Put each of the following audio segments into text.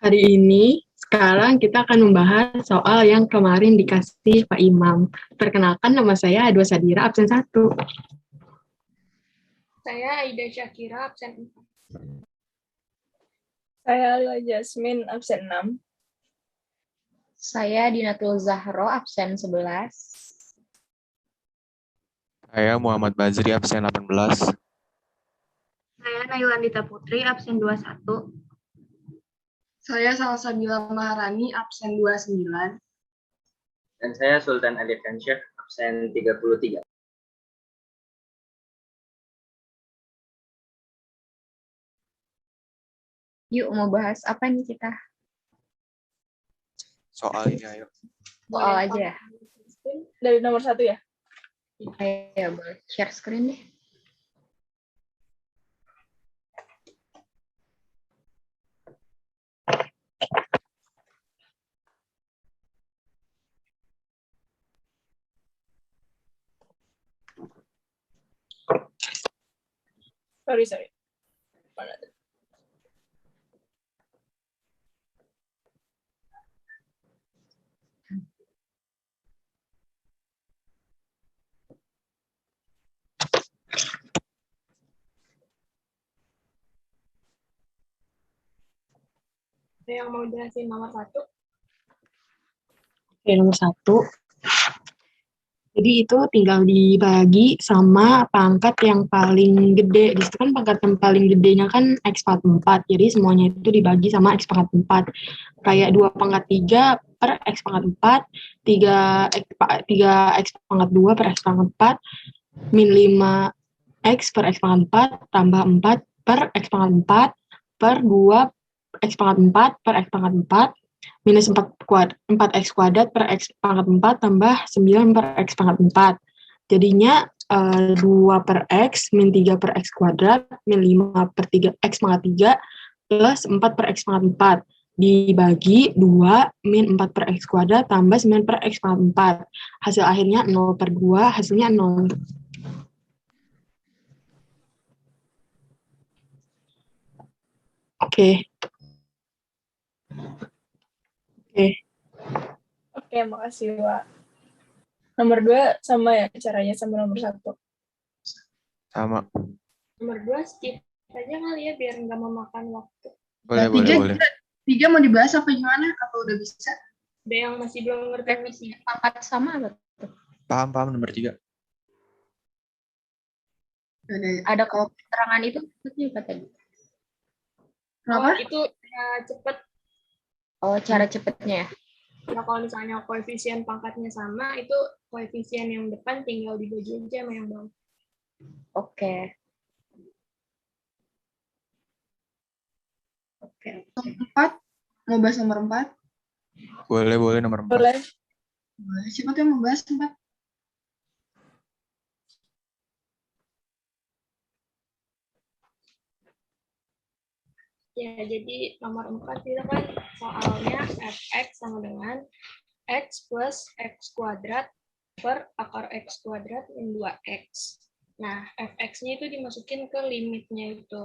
Hari ini, sekarang kita akan membahas soal yang kemarin dikasih Pak Imam. Perkenalkan, nama saya Adwa Sadira, absen 1. Saya Aida Syakira, absen 4. Saya Lila Jasmine, absen 6. Saya Dinatul Zahro, absen 11. Saya Muhammad Bazri, absen 18. Saya Nailandita Putri, absen 21. Saya Salsabila Maharani, absen 29. Dan saya Sultan Alif Kansyah, absen 33. Yuk, mau bahas apa nih kita? Soal ini ayo. Soal aja. Dari nomor 1 ya? Ayo, boleh share screen deh. Sorry. Mana tuh? Ada yang mau jelasin nomor 1? Oke, nomor 1. Jadi itu tinggal dibagi sama pangkat yang paling gede. Di situ kan pangkat yang paling gedenya kan X pangkat 4. Jadi semuanya itu dibagi sama X pangkat 4. Kayak 2 pangkat 3 per X pangkat 4, 3 X pangkat 2 per X pangkat 4, min 5 X per X pangkat 4, tambah 4 per X pangkat 4, per 2 X pangkat 4 per X pangkat 4, minus 4x kuadrat per X pangkat 4 tambah 9 per X pangkat 4. Jadinya 2 per X, min 3 per X kuadrat, min 5 per 3 X pangkat 3, plus 4 per X pangkat 4. Dibagi 2, min 4 per X kuadrat, tambah 9 per X pangkat 4. Hasil akhirnya 0 per 2, hasilnya 0. Oke. Oke, makasih, Wak. Nomor 2 sama ya caranya sama nomor 1. Sama. Nomor 2 skip aja kali ya, biar nggak memakan waktu. Boleh. 3 mau dibahas apa gimana? Apa udah bisa? Ada yang masih belum ngerti misi. Pangkat sama apa tuh? Paham nomor 3. Ada keterangan itu maksudnya apa tadi? Kenapa? Oh, itu cepet. Oh, cara cepatnya ya? Nah, kalau misalnya koefisien pangkatnya sama, itu koefisien yang depan tinggal dibagi aja sama yang bawah. Oke. 4, mau bahas nomor 4? Boleh nomor 4. Boleh. Siapa tuh yang mau bahas 4? Ya, jadi nomor 4 itu kan soalnya fx sama dengan x plus x kuadrat per akar x kuadrat min 2x. Nah, fx-nya itu dimasukin ke limitnya itu.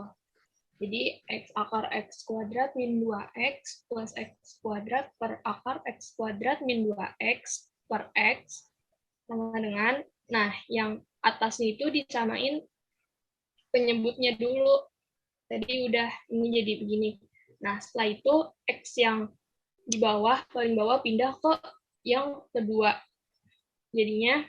Jadi x akar x kuadrat min 2x plus x kuadrat per akar x kuadrat min 2x per x sama dengan, nah yang atasnya itu disamain penyebutnya dulu. Tadi udah ini jadi begini. Nah, setelah itu X yang di bawah, paling bawah pindah ke yang kedua. Jadinya,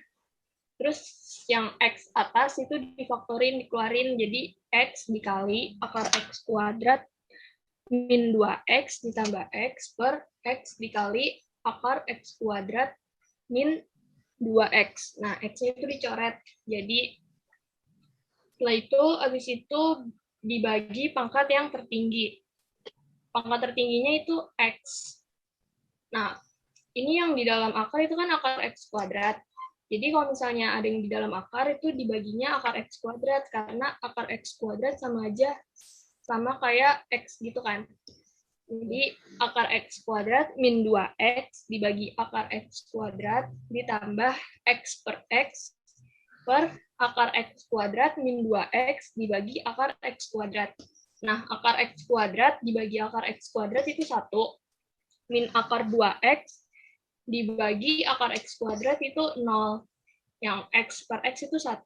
terus yang X atas itu difaktorin, dikeluarin. Jadi X dikali akar X kuadrat min 2X ditambah X per X dikali akar X kuadrat min 2X. Nah, X-nya itu dicoret. Jadi, setelah itu, habis itu dibagi pangkat yang tertinggi. Pangkat tertingginya itu X. Nah, ini yang di dalam akar itu kan akar X kuadrat. Jadi kalau misalnya ada yang di dalam akar itu dibaginya akar X kuadrat, karena akar X kuadrat sama aja, sama kayak X gitu kan. Jadi akar X kuadrat min 2X dibagi akar X kuadrat ditambah X per X per akar X kuadrat min 2X dibagi akar X kuadrat. Nah, akar X kuadrat dibagi akar X kuadrat itu 1. Min akar 2X dibagi akar X kuadrat itu 0. Yang X per X itu 1.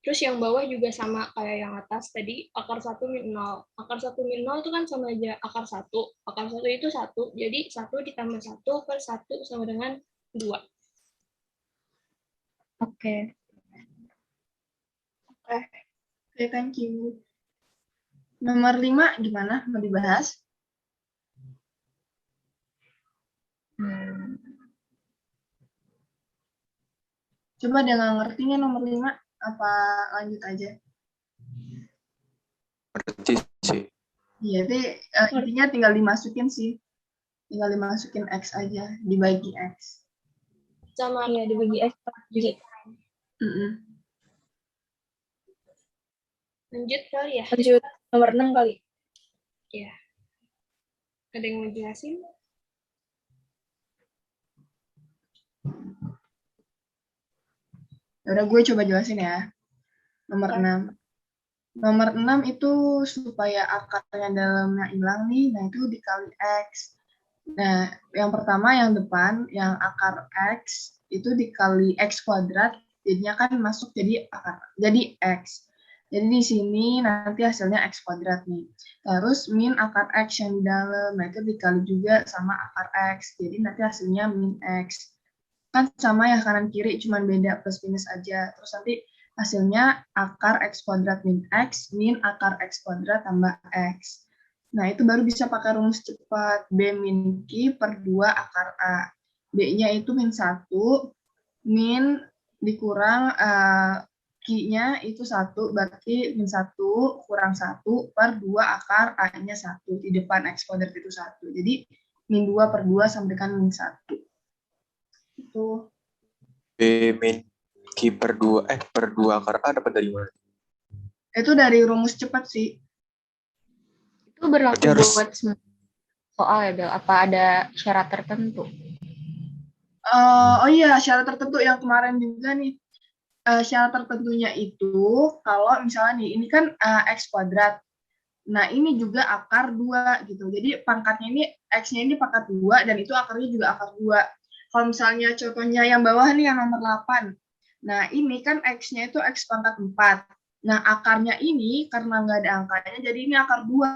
Terus yang bawah juga sama kayak yang atas tadi, akar 1 min 0. Akar 1 min 0 itu kan sama aja akar 1. Akar 1 itu 1. Jadi 1 ditambah 1 per 1 sama dengan 2. Oke. Oke, thank you. Nomor 5 gimana? Mau dibahas? Coba dia nggak ngertinya nomor 5, apa lanjut aja? Ngerti sih. Iya, tapi intinya tinggal dimasukin sih. Tinggal dimasukin X aja, dibagi X. Sama Iya, dibagi X per G. lanjut kali ya. Lanjut, nomor 6 kali. Ya. Ada yang mau jelasin? Udah gue coba jelasin ya. Nomor 6. Nomor 6 itu supaya akarnya dalamnya hilang nih, nah itu dikali X. Nah, yang pertama yang depan, yang akar X, itu dikali X kuadrat, jadinya kan masuk jadi akar, jadi X. Jadi di sini nanti hasilnya X kuadrat nih. Terus min akar X yang di dalam, nah itu dikali juga sama akar X, jadi nanti hasilnya min X. Kan sama ya kanan kiri, cuman beda plus minus aja. Terus nanti hasilnya akar X kuadrat min X, min akar X kuadrat tambah X. Nah, itu baru bisa pakai rumus cepat. B min Q per 2 akar A. B-nya itu min 1, min dikurang Q-nya itu 1, berarti min 1 kurang 1 per 2 akar A-nya 1. Di depan X kuadrat itu 1. Jadi, min 2 per 2 sama dengan min 1. Itu. B min Q per 2, per 2 akar A dapat dari mana? Itu dari rumus cepat sih. Itu berlaku Berarti harus- buat semua soal ya, Bel? Apa ada syarat tertentu? Oh iya, syarat tertentu yang kemarin juga nih. Syarat tertentunya itu, kalau misalnya nih, ini kan X kuadrat. Nah, ini juga akar 2 gitu. Jadi pangkatnya ini, X-nya ini pangkat 2, dan itu akarnya juga akar 2. Kalau misalnya contohnya yang bawah nih, yang nomor 8. Nah, ini kan X-nya itu X pangkat 4. Nah, akarnya ini, karena nggak ada angkanya, jadi ini akar 2.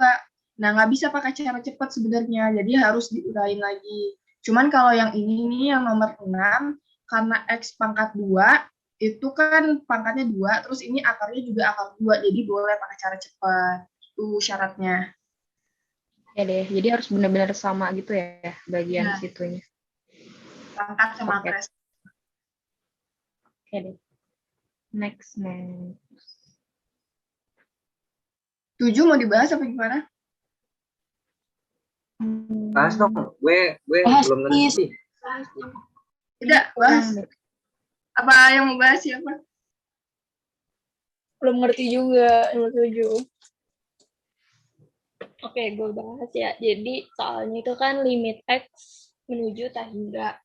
Nah, nggak bisa pakai cara cepat sebenarnya, jadi harus diuraiin lagi. Cuman kalau yang ini nih, yang nomor 6, karena X pangkat 2, itu kan pangkatnya 2, terus ini akarnya juga akar 2, jadi boleh pakai cara cepat. Itu syaratnya. Ya deh, jadi harus benar-benar sama gitu ya bagian Ya. situnya. Pangkat sama Oke. akar. Oke deh. Next. 7 mau dibahas apa gimana? Bahas dong, gue Bahas, belum please. ngerti. Tidak, bahas. Apa yang mau bahas siapa? Belum ngerti juga, nomor 7. Oke, gue bahas ya. Jadi soalnya itu kan limit X menuju tak hingga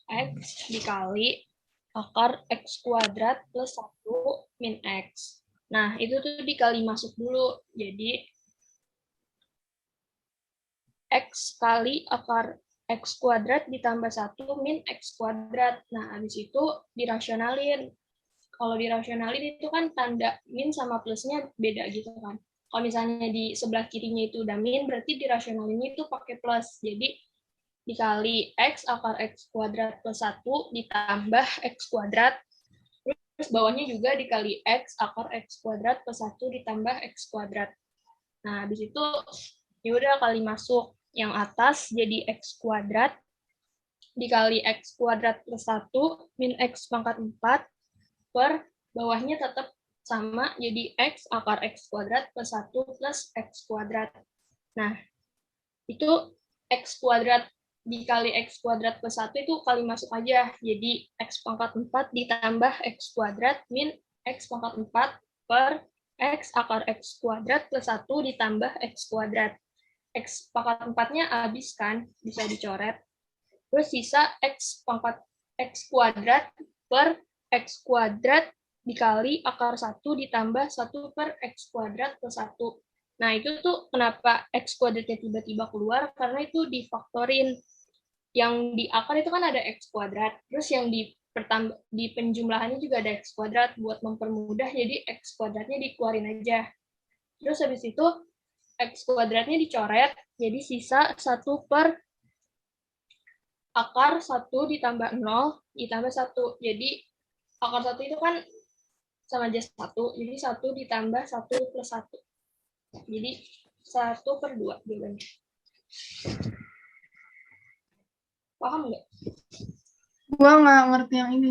X dikali akar X kuadrat plus 1 min X. Nah, itu tuh dikali masuk dulu. Jadi X kali akar X kuadrat ditambah 1 min X kuadrat. Nah, habis itu dirasionalin. Kalau dirasionalin itu kan tanda min sama plusnya beda gitu kan. Kalau misalnya di sebelah kirinya itu udah min, berarti dirasionalinnya itu pakai plus. Jadi dikali X akar X kuadrat plus 1 ditambah X kuadrat. Terus bawahnya juga dikali X akar X kuadrat plus 1 ditambah X kuadrat. Nah, habis itu ya udah kali masuk. Yang atas jadi X kuadrat dikali X kuadrat plus 1 min X pangkat 4 per bawahnya tetap sama, jadi X akar X kuadrat plus 1 plus X kuadrat. Nah, itu X kuadrat dikali X kuadrat plus 1 itu kali masuk aja. Jadi X pangkat 4 ditambah X kuadrat min X pangkat 4 per X akar X kuadrat plus 1 ditambah X kuadrat. X pangkat 4-nya habis kan, bisa dicoret. Terus sisa X pangkat X kuadrat per X kuadrat dikali akar 1 ditambah 1 per X kuadrat plus 1. Nah, itu tuh kenapa X kuadratnya tiba-tiba keluar, karena itu difaktorin. Yang di akar itu kan ada X kuadrat, terus yang di penjumlahannya juga ada X kuadrat, buat mempermudah, jadi X kuadratnya dikeluarin aja. Terus habis itu, X kuadratnya dicoret, jadi sisa 1 per akar 1 ditambah 0, ditambah 1. Jadi, akar 1 itu kan sama aja 1, jadi 1 ditambah 1 plus 1. Jadi 1/2 jawabannya. Paham nggak? Gua nggak ngerti yang ini,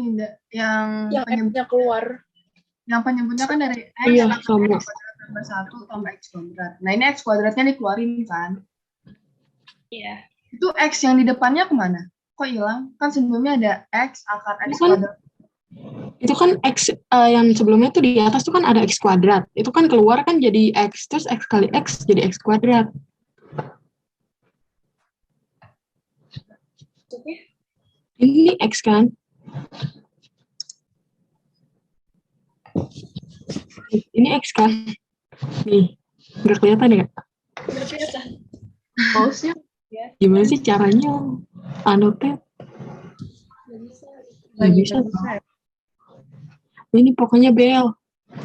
yang X-nya keluar. yang penyebutnya kan dari X Iya, akar sama. X kuadrat tambah 1 tambah X kuadrat. Nah, ini X kuadratnya dikeluarin kan? Iya. Itu X yang di depannya kemana? Kok hilang? Kan sebelumnya ada X akar X Itu kan kuadrat. Itu kan X yang sebelumnya tuh di atas tuh kan ada X kuadrat. Itu kan keluar kan jadi X, terus X kali X jadi X kuadrat. Oke. Ini X kan? Ini X kan? Nih, nggak kelihatan ya? Berkelihatan. Mouse-nya Gimana sih caranya? Annotate? Nggak bisa. Nggak bisa. Ini pokoknya Bel.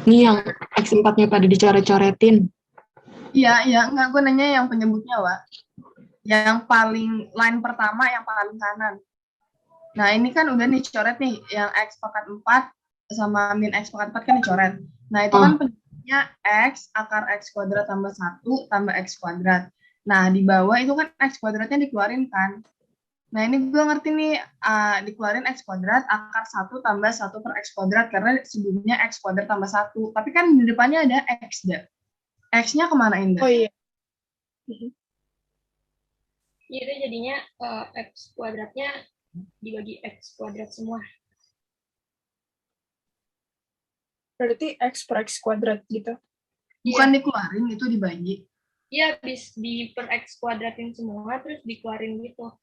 Nih yang X4-nya pada dicoret-coretin. Iya, enggak, gue nanya yang penyebutnya, Wak. Yang paling line pertama, yang paling kanan. Nah, ini kan udah nih coret nih, yang X pangkat 4 sama min X pangkat 4 kan dicoret. Nah, itu kan penyebutnya X akar X kuadrat tambah 1 tambah X kuadrat. Nah, di bawah itu kan X kuadratnya dikeluarin kan. Nah, ini gue ngerti nih, dikeluarin X kuadrat akar 1 tambah 1 per X kuadrat, karena sebelumnya X kuadrat tambah 1. Tapi kan di depannya ada X, dah. X-nya kemana, Indah? Oh iya. Jadi jadinya X kuadratnya dibagi X kuadrat semua. Berarti X per X kuadrat gitu. Bukan dikeluarin, itu dibagi. Iya, di per X kuadratin semua, terus dikeluarin gitu.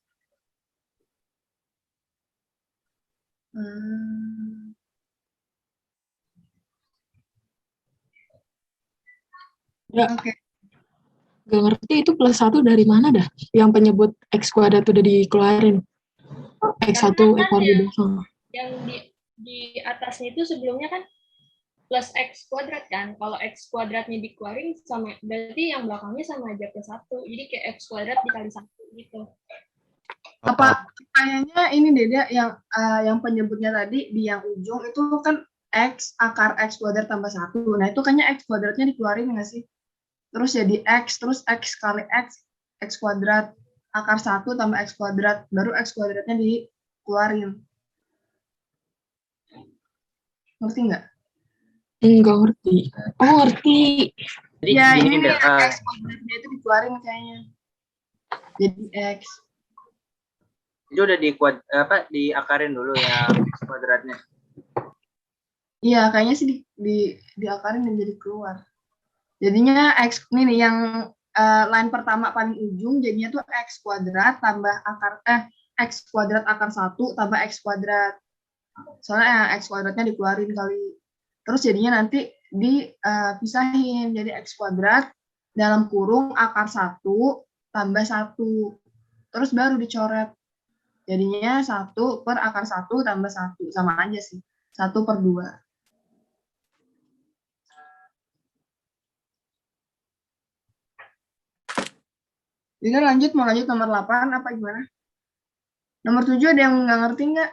Ya, Oke. gak ngerti itu plus 1 dari mana dah? Yang penyebut X kuadrat udah dikeluarin. X1 Karena ekor kan di belakang. yang di atasnya itu sebelumnya kan plus X kuadrat kan. Kalau X kuadratnya dikeluarin sama, berarti yang belakangnya sama aja plus 1. Jadi kayak X kuadrat dikali 1 gitu. Apa kayaknya ini Deda yang penyebutnya tadi di yang ujung itu kan X akar X kuadrat tambah 1. Nah, itu kayaknya X kuadratnya dikeluarin nggak sih? Terus jadi X, terus X kali X kuadrat, akar 1 tambah X kuadrat, baru X kuadratnya dikeluarin. Ngerti nggak? Enggak ngerti. Oh, ngerti. Jadi Ya, gini ini deh, X kuadratnya itu dikeluarin kayaknya. Jadi X. itu udah diakarin dulu ya X kuadratnya. Iya, kayaknya sih diakarin dan jadi keluar. Jadinya X ini nih yang line pertama paling ujung jadinya tuh X kuadrat tambah X kuadrat akar 1 tambah X kuadrat. Soalnya X kuadratnya dikeluarin kali. Terus jadinya nanti dipisahin jadi X kuadrat dalam kurung akar 1 tambah 1. Terus baru dicoret. Jadinya 1 per akar 1 tambah 1. Sama aja sih. 1/2. Jadi mau lanjut nomor 8 apa gimana? Nomor 7 ada yang nggak ngerti nggak?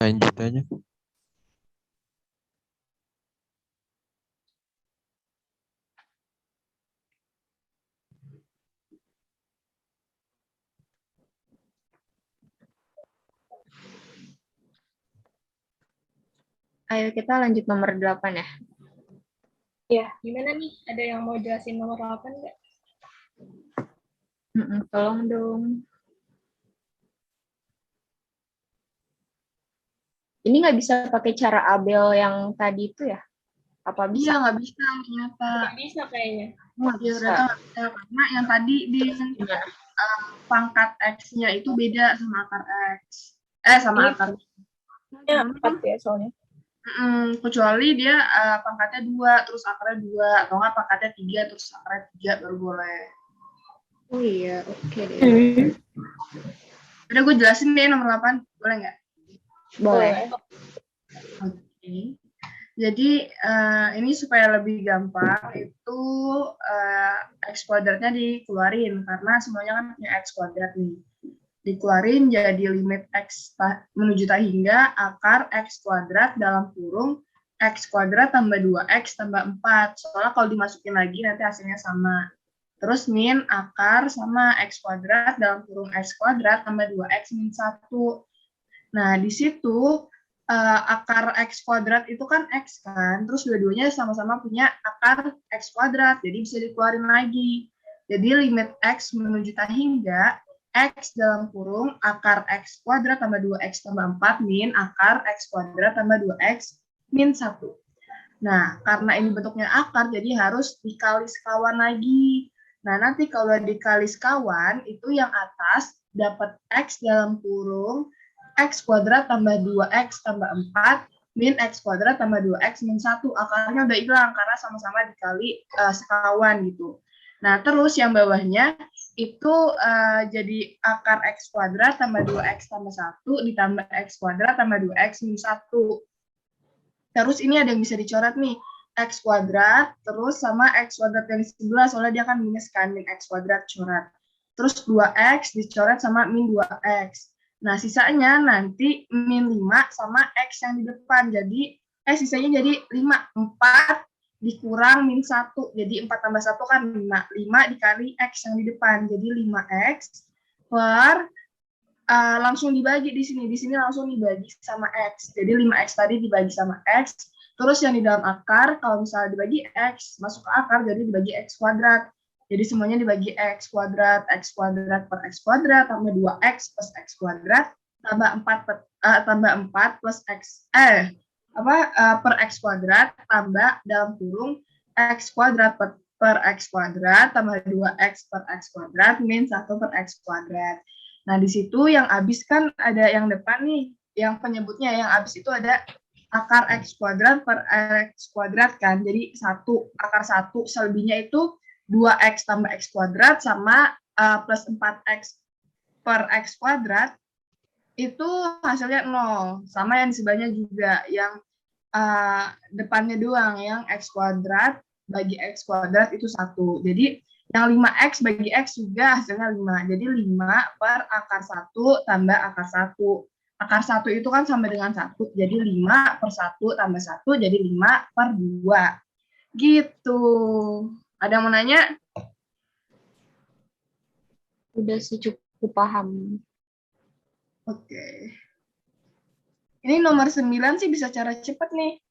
Lanjut aja. Ayo kita lanjut nomor 8 ya. Iya. Gimana nih? Ada yang mau jelasin nomor 8 nggak? Tolong dong. Ini nggak bisa pakai cara Abel yang tadi itu ya? Apa Iya, bisa? nggak bisa ternyata. Nggak bisa kayaknya. Nggak Iya, bisa. ternyata nggak bisa. Karena yang tadi di Gimana? pangkat X-nya itu beda sama akar X. Sama Ini akar. Ya, 4 ya soalnya. Kecuali dia pangkatnya 2, terus akarnya 2, atau nggak pangkatnya 3, terus akarnya 3 baru boleh. Oh iya, oke deh. Udah gue jelasin deh nomor 8, boleh nggak? Boleh. Oke. Jadi ini supaya lebih gampang itu X kuadratnya dikeluarin karena semuanya kan punya X kuadrat nih. Dikeluarin jadi limit X menuju tak hingga akar X kuadrat dalam kurung X kuadrat tambah 2X tambah 4. Soalnya kalau dimasukin lagi nanti hasilnya sama. Terus min akar sama X kuadrat dalam kurung X kuadrat tambah 2X min 1. Nah, di situ akar X kuadrat itu kan X kan, terus dua-duanya sama-sama punya akar X kuadrat, jadi bisa dikeluarin lagi. Jadi limit X menuju tak hingga X dalam kurung akar X kuadrat tambah 2X tambah 4 min akar X kuadrat tambah 2X min 1. Nah, karena ini bentuknya akar, jadi harus dikali sekawan lagi. Nah, nanti kalau dikali sekawan, itu yang atas dapat X dalam kurung X kuadrat tambah 2X tambah 4 min X kuadrat tambah 2X min 1. Akarnya udah hilang karena sama-sama dikali sekawan gitu. Nah, terus yang bawahnya itu jadi akar X kuadrat tambah 2X tambah 1 ditambah X kuadrat tambah 2X min 1. Terus ini ada yang bisa dicoret nih, X kuadrat, terus sama X kuadrat yang di sebelah, soalnya dia kan minus kan, min X kuadrat coret. Terus 2X dicoret sama min 2X. Nah, sisanya nanti min 5 sama X yang di depan. Jadi, sisanya jadi 5. 4 dikurang min 1. Jadi, 4 tambah 1 kan 5. 5 dikali X yang di depan. Jadi, 5X per langsung dibagi di sini. Di sini langsung dibagi sama X. Jadi 5X tadi dibagi sama X. Terus yang di dalam akar, kalau misalnya dibagi X, masuk ke akar, jadi dibagi X kuadrat. Jadi semuanya dibagi X kuadrat per X kuadrat, tambah 2X plus X kuadrat, tambah 4 plus X, per X kuadrat, tambah dalam kurung X kuadrat per X kuadrat, tambah 2X per X kuadrat, min 1 per X kuadrat. Nah, di situ yang habis kan ada yang depan nih, yang penyebutnya yang habis itu ada akar X kuadrat per X kuadrat kan. Jadi akar 1, selebihnya itu 2X tambah X kuadrat sama plus 4X per X kuadrat, itu hasilnya 0. Sama yang di sebelahnya juga, yang depannya doang, yang X kuadrat bagi X kuadrat itu 1. Jadi yang 5X bagi X juga hasilnya 5. Jadi 5 per akar 1 tambah akar 1. Akar 1 itu kan sama dengan 1. Jadi 5 per 1 tambah 1 jadi 5 per 2. Gitu. Ada yang mau nanya? Udah sih cukup paham. Oke. Ini nomor 9 sih bisa cara cepat nih.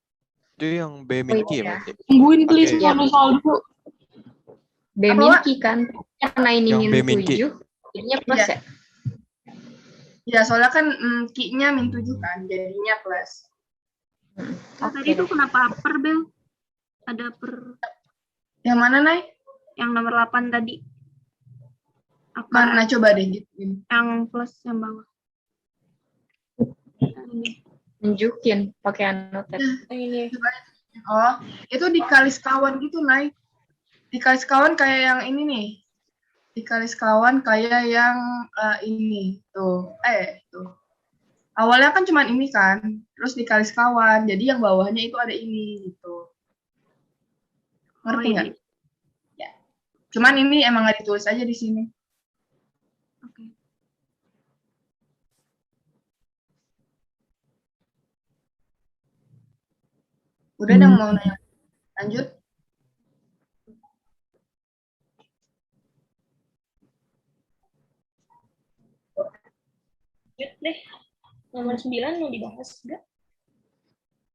Itu yang B min Q iya. berarti. Tungguin please, Oke. mau saldo. B min Q kan, karena ini Yang min B min Q. 7, jadinya plus Iya. ya? Ya, soalnya kan Q-nya min 7 kan, jadinya plus. Nah, tadi itu kenapa per, Bel? Ada per Yang mana, Nay? yang nomor 8 tadi. Akar Mana coba deh gituin. yang plus yang bawah. Ini. Nunjukin pakai anotet. Ini. Oh, itu dikali sekawan gitu, Nay. Dikali sekawan kayak yang ini nih. Dikali sekawan kayak yang ini. Tuh. Tuh. Awalnya kan cuma ini kan. Terus dikali sekawan. Jadi yang bawahnya itu ada ini gitu. Ngerti nggak? Ya. Cuman ini emang nggak ditulis aja di sini. Oke. Udah ada yang mau nanya? Lanjut. Lanjut deh. Nomor 9 mau dibahas enggak?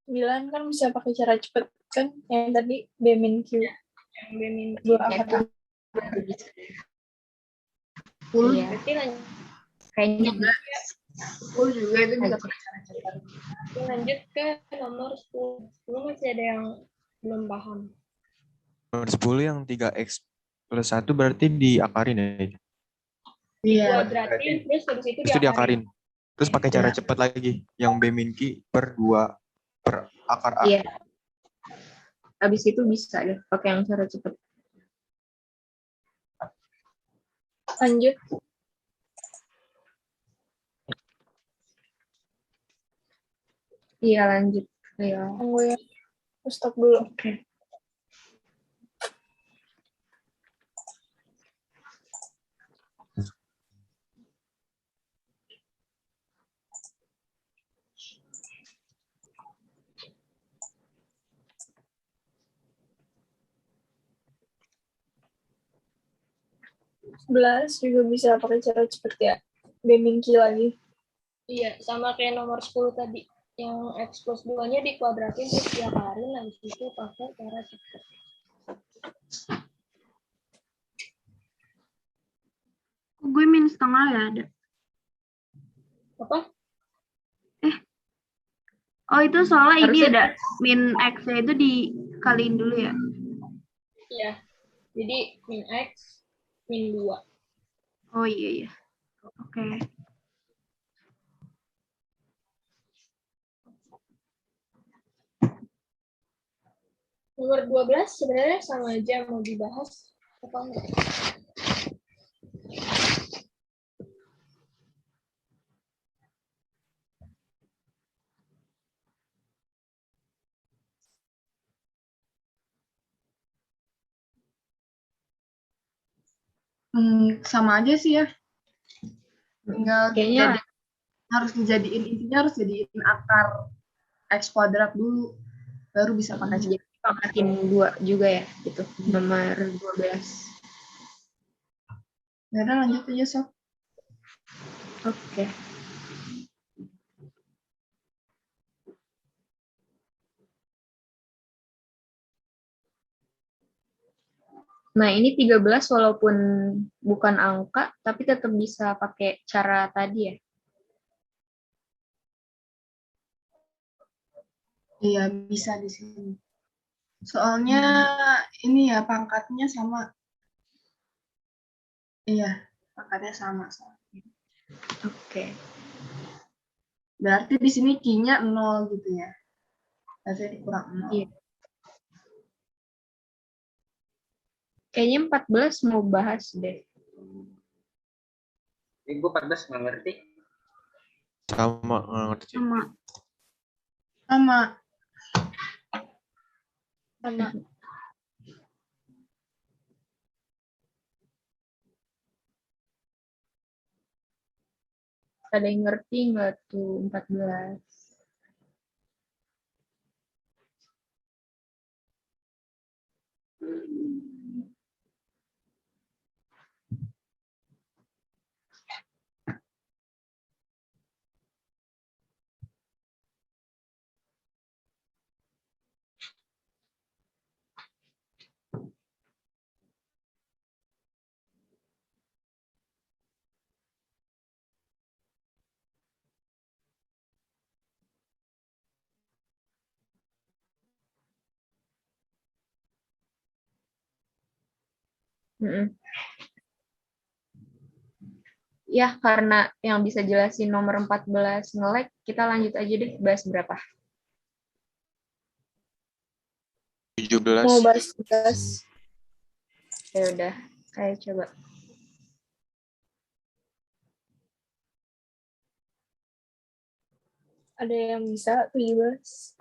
9 kan bisa pakai cara cepet kan, yang tadi B min Q. Yang B min Q. 2 angka. Iya. Berarti lanjut. Kayaknya Juga itu bisa pakai cara cepat. Lanjut ke nomor 10. 10 masih ada yang Belum paham. Nomor 10 yang 3x plus 1 berarti diakarin ya? Iya. Kuadratin, terus habis itu Terus itu diakarin. Terus pakai cara Iya. cepat lagi. Yang B min Q per 2 per akar A. Iya. Habis itu bisa deh pakai yang cara cepet. Lanjut. Iya lanjut. Iya. Tunggu ya. Aku stop dulu. Oke. Belas juga bisa pakai cara cepet ya. Bemingki lagi. Iya, sama kayak nomor 10 tadi. Yang X plus 2-nya dikuadratin terus diakarin, habis itu pakai cara cepat. Kok gue min setengah ya ada? Apa? Oh itu soalnya ini Harusnya- ada min X-nya itu dikaliin dulu ya? Iya. Jadi min X, min 2. Oh iya. Oke. Nomor 12 sebenarnya sama aja mau dibahas apa enggak? Sama aja sih ya. Tinggal Kayaknya harus dijadiin, intinya harus jadiin akar X kuadrat dulu. Baru bisa pakai jadi pangkatin 2 juga ya gitu. Nomor 12. Ya udah lanjut aja, Sob. Oke. Nah, ini 13 walaupun bukan angka, tapi tetap bisa pakai cara tadi ya. Iya, bisa di sini. Soalnya ini ya pangkatnya sama. Iya, pangkatnya sama. Oke. Berarti di sini Q-nya 0 gitu ya. Berarti dikurang 0. Iya. Kayaknya 14 mau bahas deh. Ibu 14 nggak ngerti. Sama nggak ngerti. Sama. Sama. Sama. Ada yang ngerti nggak tuh 14? Mm-mm. Ya, karena yang bisa jelasin nomor 14 nge-lag, kita lanjut aja deh bahas berapa. 17. Mau bahas 11. Ya udah, ayo coba. Ada yang bisa 17.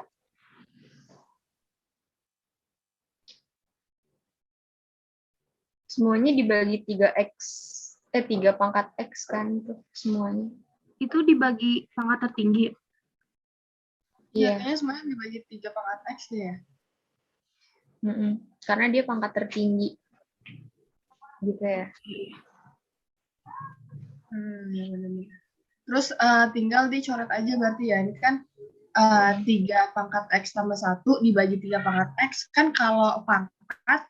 Semuanya dibagi 3x. 3 pangkat x kan tuh semuanya. Itu dibagi pangkat tertinggi. Iya, Iya. kayaknya semuanya dibagi 3 pangkat X deh ya. Mm-mm. Karena dia pangkat tertinggi. Gitu ya. Ya benar-benar. Terus tinggal dicoret aja berarti ya. Ini kan 3 pangkat X tambah 1 dibagi 3 pangkat X. Kan kalau pangkat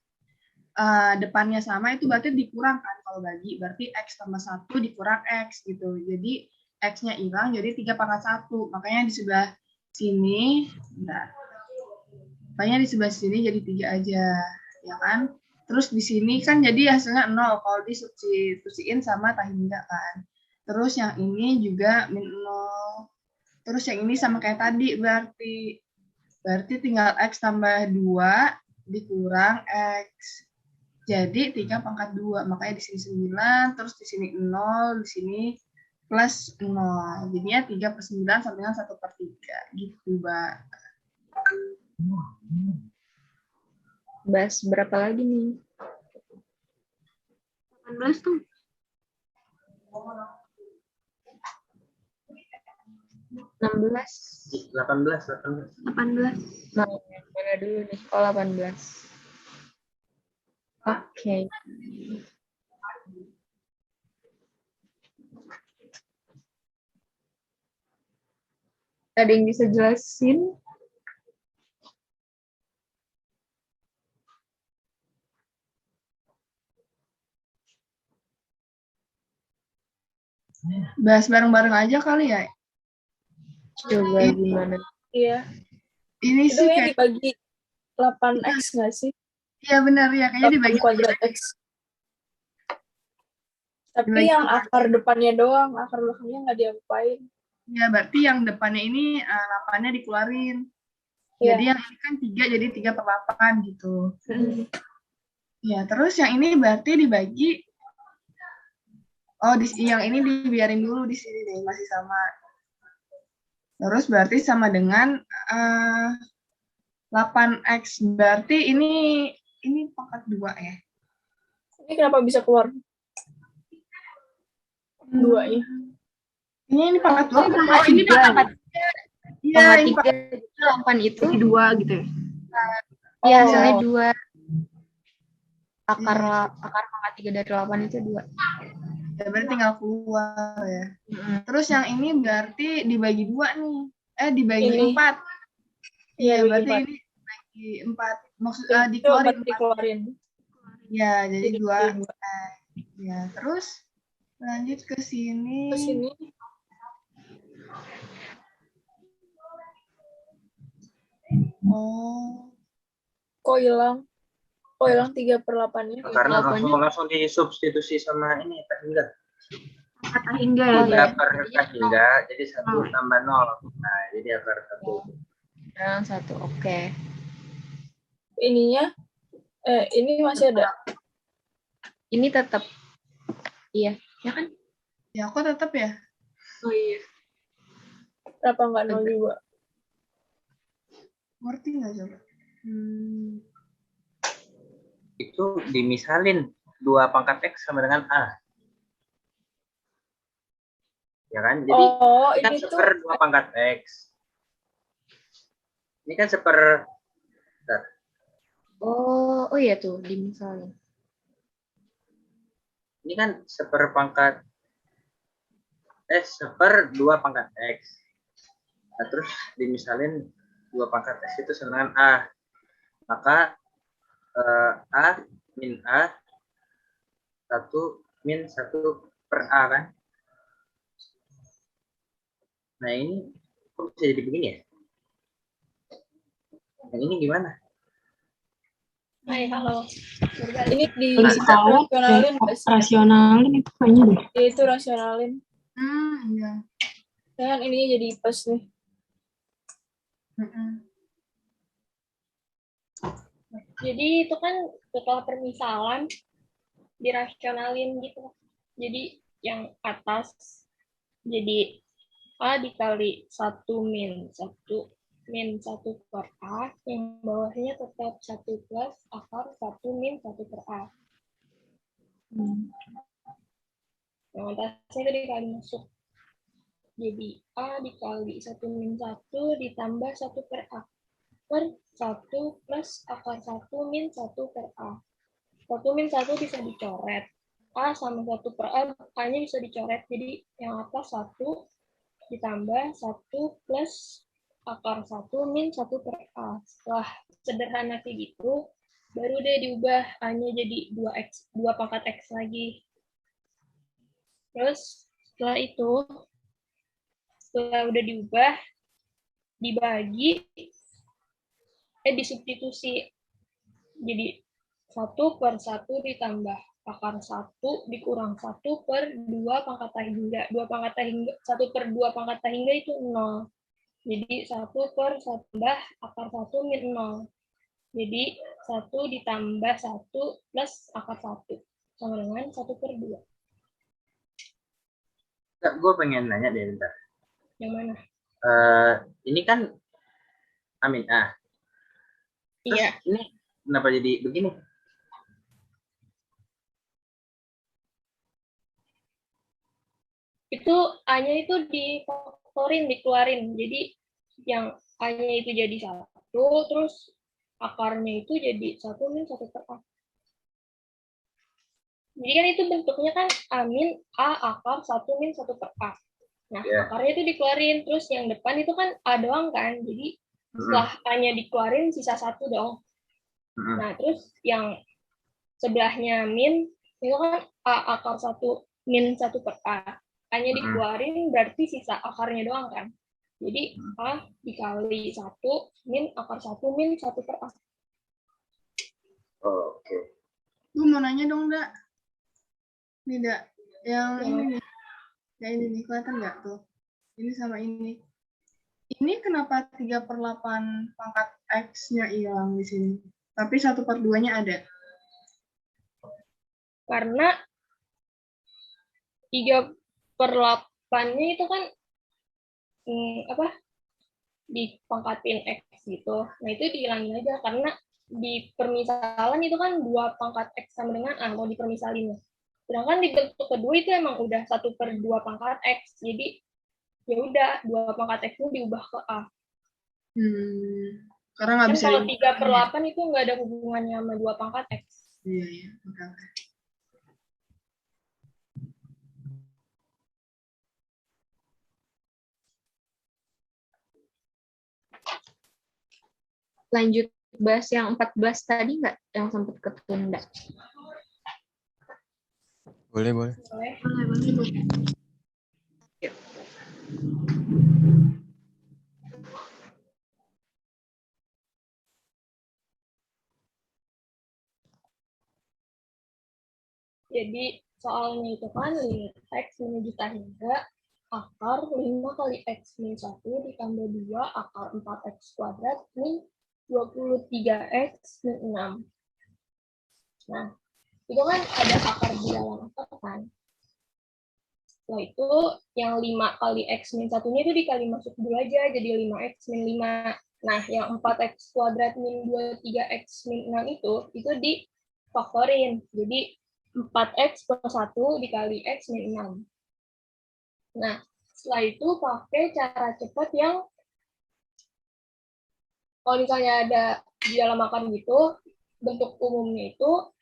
depannya sama itu berarti dikurangkan. Kalau bagi berarti X tambah 1 dikurang X gitu. Jadi X-nya hilang jadi 3 pangkat 1. Makanya di sebelah sini. Bentar. Makanya di sebelah sini jadi 3 aja, ya kan? Terus di sini kan jadi hasilnya 0 kalau disubstitusiin sama tahingga kan. Terus yang ini juga min 0. Terus yang ini sama kayak tadi berarti tinggal X tambah 2 dikurang X. Jadi 3 pangkat 2. Makanya di sini 9, terus di sini 0, di sini plus 0. Jadinya 3 per 9 sama dengan 1/3. Gitu, Mbak. Bahas berapa lagi nih? 18 tuh. 16. 18. 18. Mana dulu nih? Oh, 18. Oke. Ada yang bisa jelasin? Bahas bareng-bareng aja kali ya. Coba gimana? Iya. Ini Itu sih yang kayak dibagi 8x nggak sih? iya benar ya, kayaknya 8 dibagi kuadrat x. Tapi Dibagi yang akar depannya doang, akar belakangnya nggak diapain. ya, berarti yang depannya ini 8-nya dikeluarin. Iya. Jadi yang ini kan 3 jadi 3/8 gitu. Ya, terus yang ini berarti dibagi. Oh, yang ini dibiarin dulu di sini nih, masih sama. Terus berarti sama dengan 8x. Berarti ini pangkat 2 ya. Ini kenapa bisa keluar 2 ya? Ini pangkat 2. pangkat ini tiga. pangkat 3. Iya, Pangkat ini 3, 8 itu? Jadi 2 gitu ya. Iya, Oh. hasilnya 2. Akar pangkat 3 dari 8 itu 2. ya berarti tinggal keluar ya. Terus yang ini berarti dibagi 2 nih. Dibagi Ini. 4. Iya, Iya, berarti bagi ini dibagi 4. Maksudnya Itu dikeluarin 4. dikeluarin. Ya, jadi Jadi 2. dua. Ya, terus lanjut ke sini. Terus ini Oh. kok hilang? Kok hilang 3/8-nya? Karena langsung disubstitusi sama ini tahingga. Kata hingga ya. 3 per tahingga, jadi 1 tambah 0. Nah, jadi akar 1. Yang 1, oke. Ininya, ini masih ada. Ini tetap. Iya, ya kan? Ya, kok tetap ya? Oh iya. Kenapa nggak 0 juga? Ngerti nggak coba? Itu dimisalin 2 pangkat X sama dengan A. Ya kan? Jadi kan ini tuh 1/2 pangkat X. Ini kan 1/. Oh iya tuh, dimisalin. Ini kan 1/2 pangkat X. Nah, terus dimisalin 2 pangkat X itu sama dengan A. Maka A min A 1 min 1 per A kan. Nah, ini kok bisa jadi begini ya? Yang ini gimana? Hai, halo. ini di Tahu rasionalin nggak sih? rasionalin itu kayaknya deh. Itu rasionalin. Iya. Yang ininya jadi plus nih. Jadi itu kan setelah permisalan dirasionalin gitu. Jadi yang atas jadi A dikali 1 min 1 per A, yang bawahnya tetap 1 plus akar 1 min 1 per A. Yang atasnya itu dikali masuk. Jadi A dikali 1 min 1 ditambah 1 per A per 1 plus akar 1 min 1 per A. 1 min 1 bisa dicoret. A sama 1 per A, A-nya bisa dicoret. Jadi yang atas 1 ditambah 1 plus akar 1 min 1 per A. Setelah sederhana kayak gitu, baru deh diubah A-nya jadi 2X, 2 pangkat X lagi. Terus setelah itu, setelah udah diubah, dibagi disubstitusi. Jadi 1/1 ditambah akar 1 dikurang 1/2 pangkat tahingga. 1/2 pangkat tahingga itu 0. Jadi 1/1 tambah akar 1 min 0. Jadi 1 ditambah 1 plus akar 1 sama dengan 1/2. Gue pengen nanya deh bentar. Yang mana? Ini kan Amin A. Terus Iya. ini kenapa jadi begini? Itu A-nya itu difaktorin, dikeluarin. Jadi yang A-nya itu jadi 1, terus akarnya itu jadi 1 min 1/A. Jadi kan itu bentuknya kan A min A akar 1 min 1/A. Nah, akarnya itu dikeluarin, terus yang depan itu kan A doang kan. Jadi setelah A-nya dikeluarin, sisa 1 dong. Nah, terus yang sebelahnya min, itu kan A akar 1 min 1/A. A-nya dikeluarin, berarti sisa akarnya doang kan. Jadi A dikali 1 min akar 1 min 1/A. Oke. Gue mau nanya dong, Dak. Nih, Dak. Yang ini nih. Yang ini nih, kelihatan nggak tuh? Ini sama ini. Ini kenapa 3/8 pangkat X-nya hilang di sini? Tapi 1/2-nya ada. Karena 3/8-nya itu kan dipangkatin X gitu. Nah, itu dihilangin aja karena di permisalan itu kan 2 pangkat X sama dengan A, mau dipermisalinnya. Sedangkan di bentuk kedua itu emang udah 1/2 pangkat X. Jadi ya udah 2 pangkat X itu diubah ke A. Karena nggak Kan bisa. kalau 3/8 itu nggak ada hubungannya sama 2 pangkat X. Iya, iya. Oke. Lanjut bahas yang 14 tadi nggak, yang sempat ketunda? Boleh, boleh. Jadi soalnya itu kan limit X menuju tahingga akar 5 kali X min 1 ditambah 2 akar 4X kuadrat min 23X min 6. Nah, itu kan ada akar di dalam akar kan. Setelah itu yang 5 kali X min 1-nya itu dikali masuk dulu aja, jadi 5X min 5. Nah, yang 4X kuadrat min 23X min 6 itu difaktorin. Jadi 4X plus 1 dikali X min 6. Nah, setelah itu pakai cara cepat yang kalau misalnya ada di dalam akar gitu, bentuk umumnya itu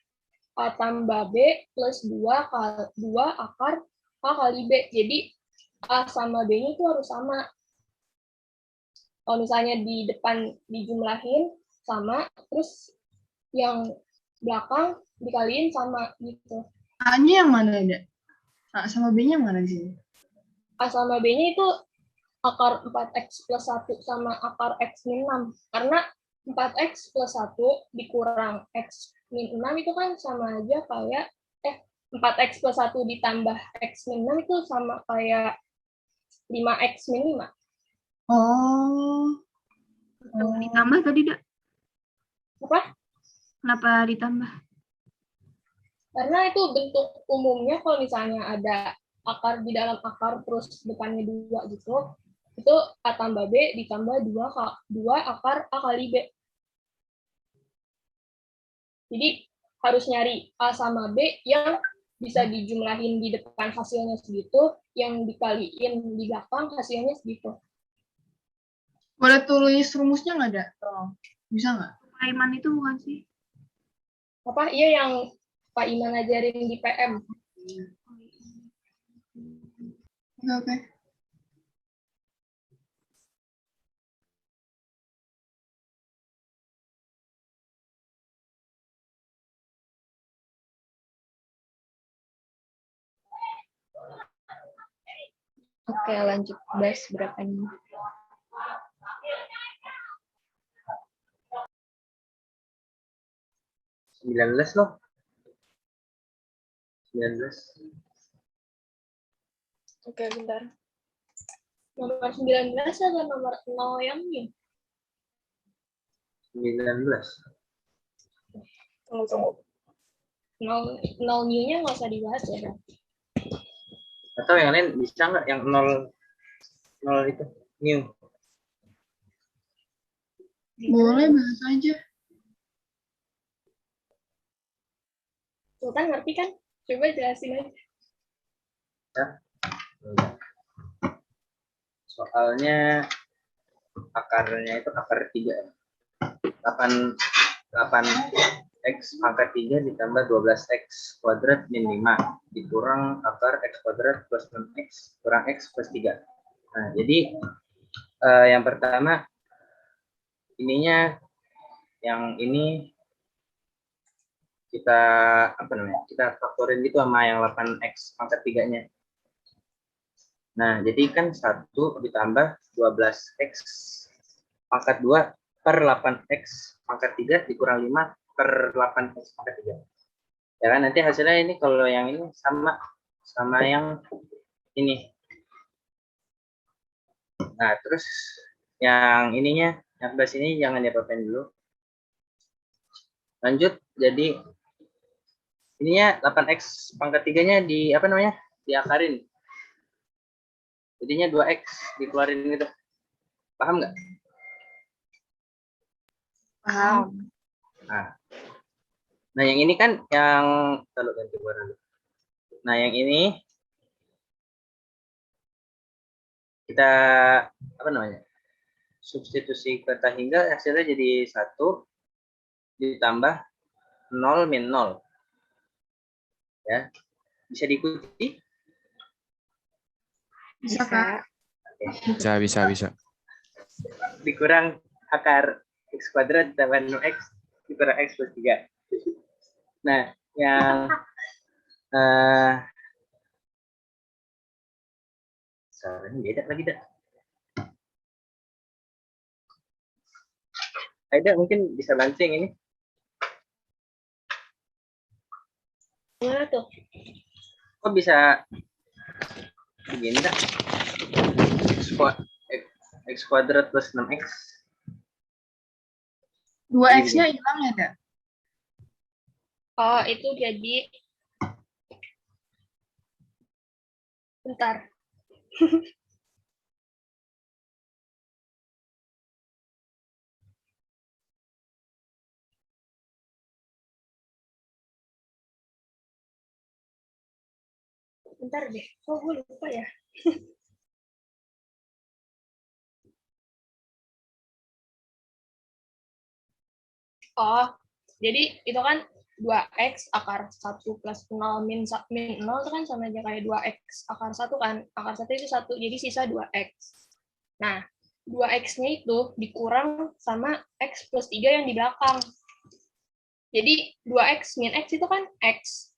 A tambah B plus 2 akar A kali B. Jadi A sama B-nya itu harus sama. Kalau misalnya di depan dijumlahin sama, terus yang belakang dikaliin sama gitu. A-nya yang mana ada? A sama B-nya yang mana di sini? A sama B-nya itu akar 4X plus 1 sama akar X min 6. Karena 4X plus 1 dikurang X min 6 itu kan sama aja kayak 4X plus 1 ditambah X min 6 itu sama kayak 5X min 5. Oh. Ditambah tadi, Dak? Apa? Kenapa ditambah? Karena itu bentuk umumnya kalau misalnya ada akar di dalam akar terus depannya 2 gitu, itu A tambah B ditambah 2 akar A kali B. Jadi harus nyari A sama B yang bisa dijumlahin di depan hasilnya segitu, yang dikaliin di belakang hasilnya segitu. Boleh tulis rumusnya nggak ada? Tolong. Bisa nggak? Pak Iman itu bukan sih? Apa? Iya yang Pak Iman ajarin di PM. Oke. Oke, lanjut bahas berapa ini. 19 loh. 19. Oke, bentar. Nomor 19 atau nomor 0 yang min? 19. Tunggu. 0 new-nya nggak usah dibahas ya. Atau yang lain bisa nggak yang 0 itu new? Boleh, bahas aja. Sultan ngerti kan? Coba jelasin aja. Ya. Soalnya akarnya itu akar 3. 8 x pangkat 3 ditambah 12x kuadrat min 5 dikurang akar x kuadrat plus 6x kurang x plus 3. Nah, jadi yang pertama ininya yang ini kita kita faktorin gitu sama yang 8x pangkat 3-nya. Nah, jadi kan 1 ditambah 12x pangkat 2 per 8x pangkat 3 dikurang 5 per 8x pangkat 3. Ya kan, nanti hasilnya ini kalau yang ini sama yang ini. Nah, terus yang ininya, yang sebelah sini jangan diapa-apain dulu. Lanjut, jadi ininya 8x pangkat 3-nya diakarin. Jadinya 2x dikeluarin gitu. Paham nggak? Paham. Nah, yang ini kan yang kalau ganti warna dulu. Nah, yang ini kita substitusi kata hingga hasilnya jadi 1 ditambah 0 min 0. Ya. Bisa diikuti? Bisa, Kak. Bisa. Dikurang akar x kuadrat tambah 6x dikurang x plus 3. Nah, yang soalnya beda lagi dah. Aida mungkin bisa lancing ini. Gimana tuh? Kok bisa begini dah? X kuadrat plus 6x. 2x-nya hilang ya, Kak? Oh, itu jadi bentar. Bentar deh. Oh, gue lupa ya. Oh, jadi itu kan 2x akar 1 plus 0 min 0 itu kan sama aja kayak 2x akar 1 kan. Akar 1 itu 1, jadi sisa 2x. Nah, 2x-nya itu dikurang sama x plus 3 yang di belakang. Jadi 2x min x itu kan x.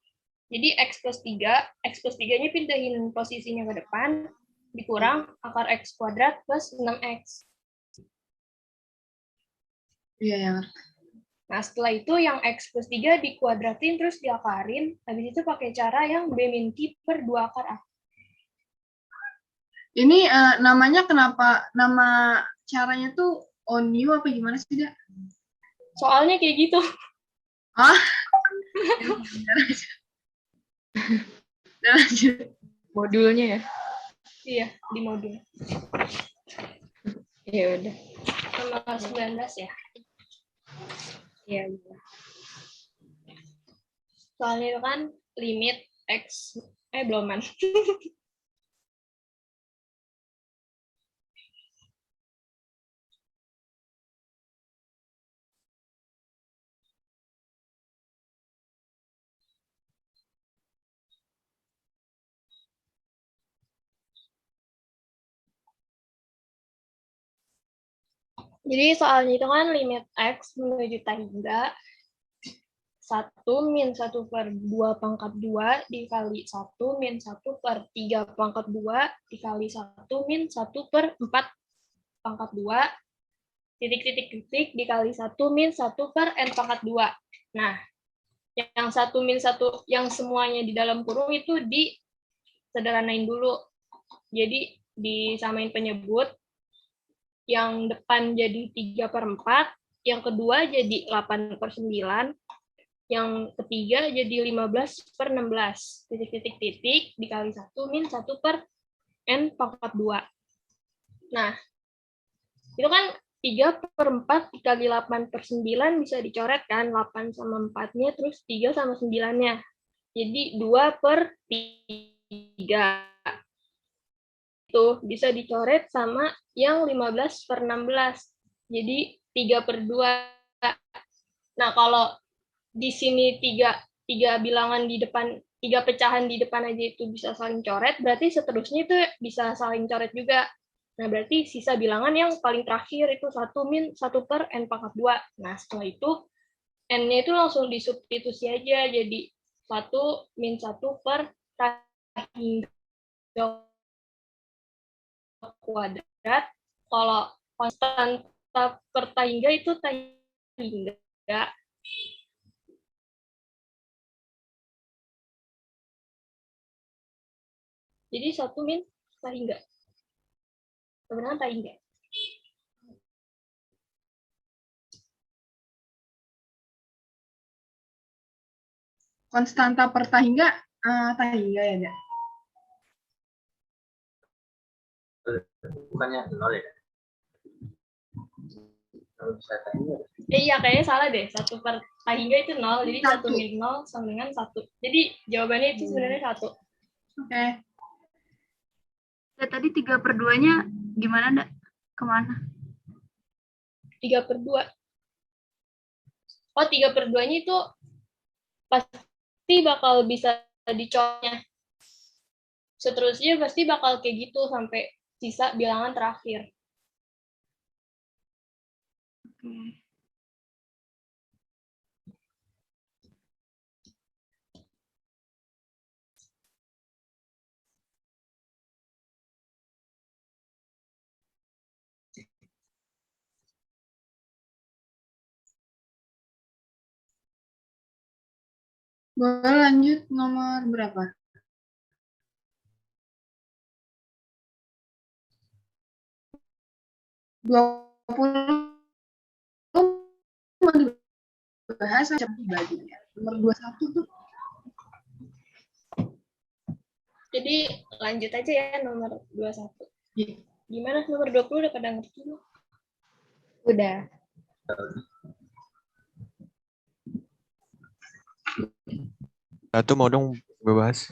Jadi x plus 3-nya pindahin posisinya ke depan, dikurang akar x kuadrat plus 6x. Iya, yang Nah, setelah itu yang x plus 3 dikuadratin terus diakarin, habis itu pakai cara yang b min q per 2 akar a. Ini namanya kenapa, nama caranya tuh on you apa gimana sih, Dak? Soalnya kayak gitu. Ah? Lanjut. Modulnya ya? Iya, di modul. Ya udah. Nomor 19 ya. Iya. Soalnya itu kan limit x, belum kan. Jadi soalnya itu kan limit x menuju hingga 1 min 1 per 2 pangkat 2 dikali 1 min 1 per 3 pangkat 2 dikali 1 min 1 per 4 pangkat 2 titik-titik-titik dikali 1 min 1 per n pangkat 2. Nah, Yang 1 min 1, yang semuanya di dalam kurung itu disederhanain dulu. Jadi disamain penyebut, yang depan jadi 3/4, yang kedua jadi 8/9, yang ketiga jadi 15/16, titik-titik-titik, dikali 1 min 1 per n pangkat 2. Nah, itu kan 3/4 dikali 8/9 bisa dicoret kan, 8 sama 4-nya, terus 3 sama 9-nya. Jadi 2/3. Itu bisa dicoret sama yang 15/16. Jadi 3/2. Nah, kalau di sini tiga bilangan di depan, 3 pecahan di depan aja itu bisa saling coret, berarti seterusnya itu bisa saling coret juga. Nah, berarti sisa bilangan yang paling terakhir itu 1 min 1 per n pangkat 2. Nah, setelah itu n-nya itu langsung disubstitusi aja, jadi 1 min 1 per tahingga kuadrat. Kalau konstanta per tahingga itu tahingga. Jadi 1 min tahingga. Kebenaran tahingga. Konstanta per tahingga, tahingga ya, Dek? Bukannya 0 ya? Kalau bisa tanya. Iya, kayaknya salah deh. 1 per tahingga itu 0, jadi 1 1. min 0 sama dengan 1. Jadi jawabannya itu sebenarnya 1. Oke. Ya, tadi 3/2-nya gimana, Ndak? Kemana? 3/2. Oh, 3/2-nya itu pasti bakal bisa dicolnya. Seterusnya pasti bakal kayak gitu sampai sisa bilangan terakhir. Oke. Boleh lanjut nomor berapa? Dua puluh mau dibahas cepat dibagi ya. Nomor 21 tuh. Jadi lanjut aja ya nomor 21. Iya. Gimana nomor 20 udah pada ngerti belum? Udah. Satu mau dong gue bahas.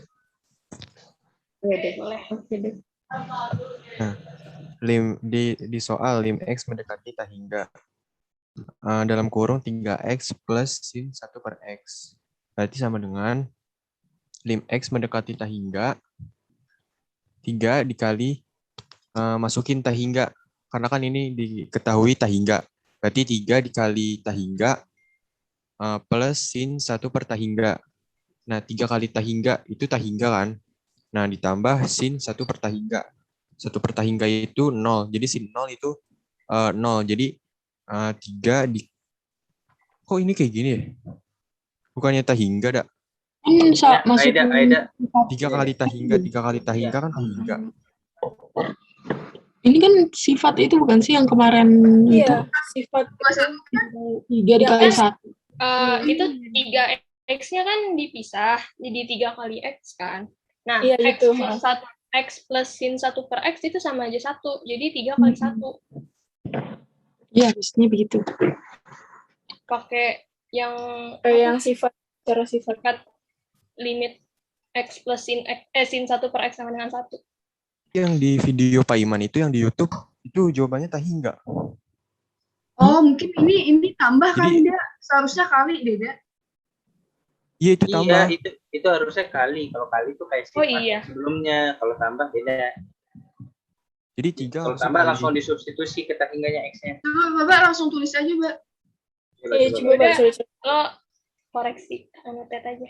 Boleh. Oke deh. Nah, di soal lim X mendekati tahingga. Dalam kurung 3X plus sin 1 per X. Berarti sama dengan lim X mendekati tahingga 3 dikali masukin tahingga. Karena kan ini diketahui tahingga. Berarti 3 dikali tahingga plus sin 1 per tahingga. Nah, 3 kali tahingga itu tahingga kan. Nah, ditambah sin 1 per tahingga. 1 per tahingga itu 0. Jadi sin 0 itu 0. Jadi 3 di... Kok ini kayak gini ya? Bukannya tahingga, Dak? Masukin Aida. 3 kali tahingga. 3 kali tahingga kan tahingga. Ini kan sifat itu bukan sih yang kemarin itu? Iya, sifat Tiga dikali satu. Itu 3x-nya kan dipisah, jadi 3 kali x kan. Nah, Iya, x gitu. plus 1, x plus sin 1 per x itu sama aja 1. Jadi 3 kali 1. Iya, harusnya begitu. Pakai yang sifat, cara sifat. limit x plus sin 1 per x sama dengan 1. Yang di video Pak Iman itu yang di YouTube itu jawabannya tahingga. Oh, mungkin ini tambah Jadi- kali dia. Seharusnya kali deh, Dek. Iya itu tambah. Iya, itu harusnya kali. Kalau kali itu kayak sifat iya. sebelumnya. Kalau tambah beda. Jadi 3 Kalau tambah langsung disubstitusi ke tahingganya X-nya. Coba Bapak langsung tulis aja, Mbak. Coba Mbak, sorry. Lo koreksi, anotet aja.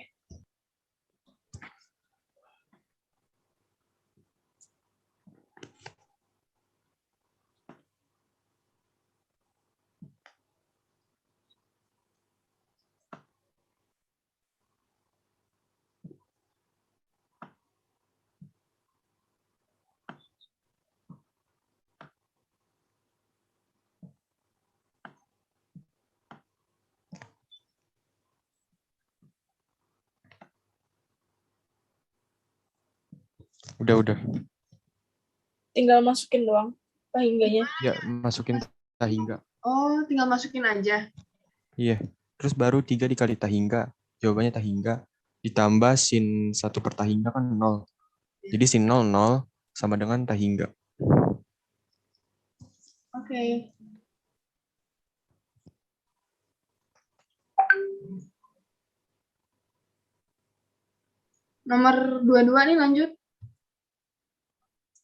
Udah. Tinggal masukin doang tahingganya. Ya, masukin tahingga. Oh, tinggal masukin aja. Iya. Terus baru 3 dikali tahingga. Jawabannya tahingga. Ditambah sin 1 per tahingga kan 0. Jadi sin 0, 0 sama dengan tahingga. Oke. Nomor 22 nih lanjut.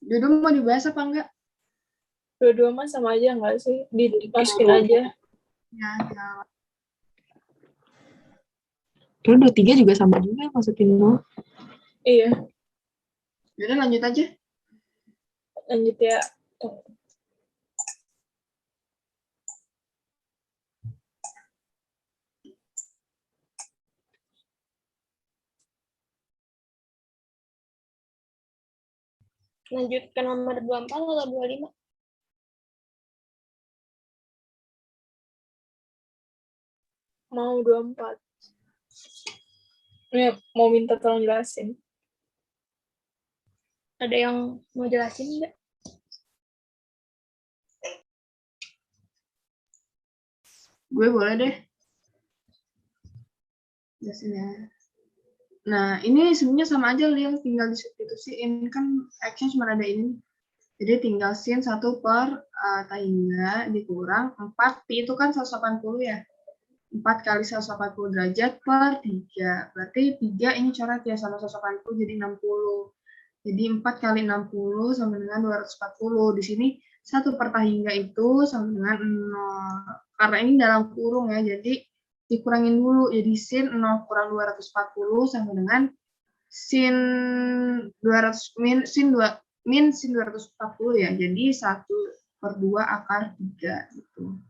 Dua-dua mau dibahas apa enggak? Dua-dua mah sama aja nggak sih? Dimasukin aja. Ya, ya. Terus 23 juga sama juga masukin 0. Iya, Yaudah lanjut aja. lanjut ya. Lanjut ke nomor 24 atau 25? Mau 24. Ini mau minta tolong jelasin. Ada yang mau jelasin nggak? Gue boleh deh. Jelasin ya. Nah, ini sebenarnya sama aja, Lil. Tinggal disubstitusiin. Kan X-nya cuma ada ini. Jadi tinggal sin 1 per tahingga dikurang 4. Pi itu kan 180 ya. 4 kali 180 derajat per 3. Berarti 3 ini coret ya sama 180 jadi 60. Jadi 4 kali 60 sama dengan 240. Di sini 1 per tahingga itu sama dengan 0. Karena ini dalam kurung ya, jadi dikurangin dulu. Jadi sin 0 kurang 240 sama dengan sin 200 min sin 240 ya. Jadi 1 per 2 akar 3 gitu.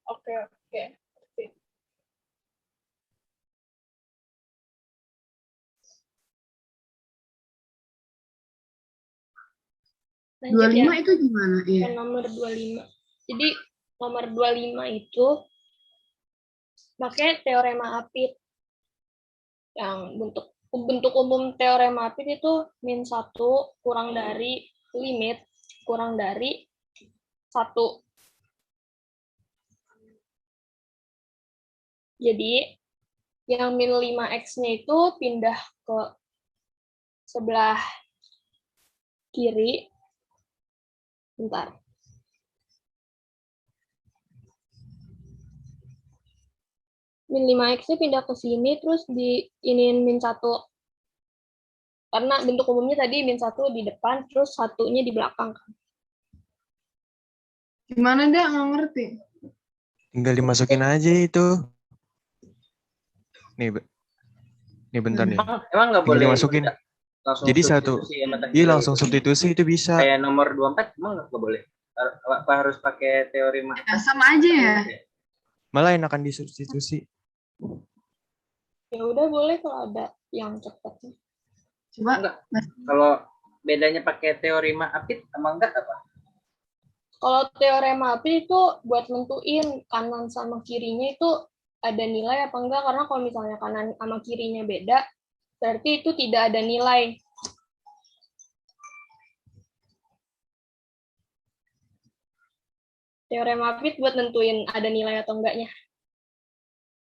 Oke. Lanjut 25 ya. itu gimana? Ke Iya. nomor 25. Jadi nomor 25 itu pakai teorema Apit. Yang bentuk umum teorema Apit itu min 1 kurang dari limit kurang dari 1. Jadi yang min 5x-nya itu pindah ke sebelah kiri. Bentar. Min 5x-nya pindah ke sini, terus diinin min 1. Karena bentuk umumnya tadi min 1 di depan, terus 1-nya di belakang. Gimana dah? Nggak ngerti. Tinggal dimasukin aja itu. Nih bentar nih. Emang nggak Tinggal boleh dimasukin. langsung Jadi satu. substitusi sama tahingga Iya langsung gitu? substitusi itu bisa. Kayak nomor 24 emang nggak boleh? Apa harus pakai teori Ya, sama aja ya. Malah enakan disubstitusi. Ya udah boleh kalau ada yang cepat. Coba. Enggak. Kalau bedanya pakai teorema Apit sama enggak apa? Kalau teorema Apit itu buat nentuin kanan sama kirinya itu ada nilai apa enggak, karena kalau misalnya kanan sama kirinya beda, berarti itu tidak ada nilai. Teorema Apit buat nentuin ada nilai atau enggaknya.